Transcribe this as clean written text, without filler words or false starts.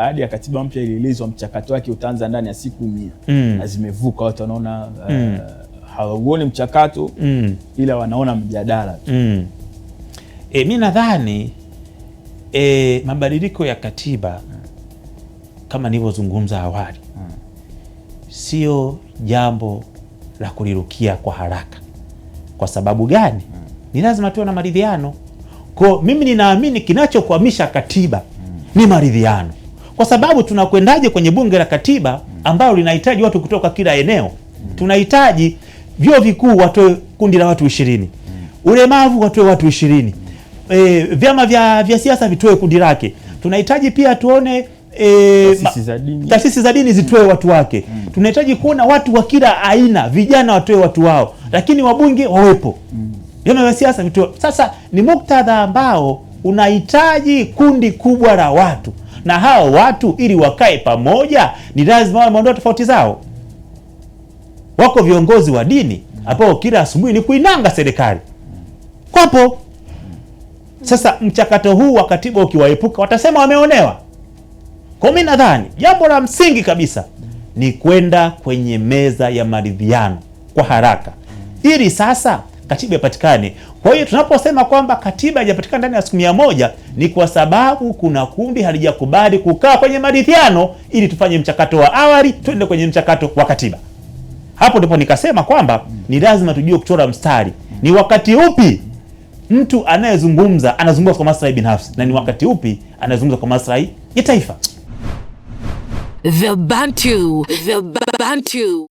Ahadi ya katiba mpya ilielezwa mchakato wake utaanza ndani ya siku 100 na zimevuka. Watu wanaona hawauoni mchakato ila wanaona mjadala tu. Mimi nadhani mabadiliko ya katiba kama nilivyozungumza awali sio jambo la kulirukia kwa haraka. Kwa sababu gani? Ni lazima tuwe na maridhiano. Kwa mimi ninaamini kinachokwamisha katiba ni maridhiano. Kwa sababu tunakwendaje kwenye bunge la katiba ambalo linahitaji watu kutoka kila eneo? Tunahitaji vyuo vikuu watoe kundi la watu 20. Ulemavu watoe watu 20. Vyama vya siasa vitoe kundi lake. Tunahitaji pia tuone taasisi za dini zitoe watu wake. Tunahitaji kuona watu wa kila aina, vijana watoe watu wao, lakini wabunge wawepo. Vyama vya siasa vitoe. Sasa ni muktadha ambao unahitaji kundi kubwa la watu, na hao watu ili wakae pamoja ni lazima waondoe tofauti zao. Wako viongozi wa dini ambao kila asubuhi ni kuinanga serikali kwapo. Sasa mchakato huu wa katiba ukiwaepuka watasema wameonewa. Kwa mimi nadhani jambo la msingi kabisa ni kwenda kwenye meza ya maridhiano kwa haraka ili sasa katiba ipatikane. Kwa hiyo tunaposema kwamba katiba haijapatikana ndani ya siku 100 ni kwa sababu kuna kundi halijakubali kukaa kwenye maridhiano ili tufanye mchakato wa awali tuende kwenye mchakato wa katiba. Hapo ndipo nikasema kwamba ni lazima tujue kuchora mstari. Ni wakati upi mtu anayezungumza anazungumza kwa maslahi binafsi na ni wakati upi anazungumza kwa maslahi ya taifa. The Bantu.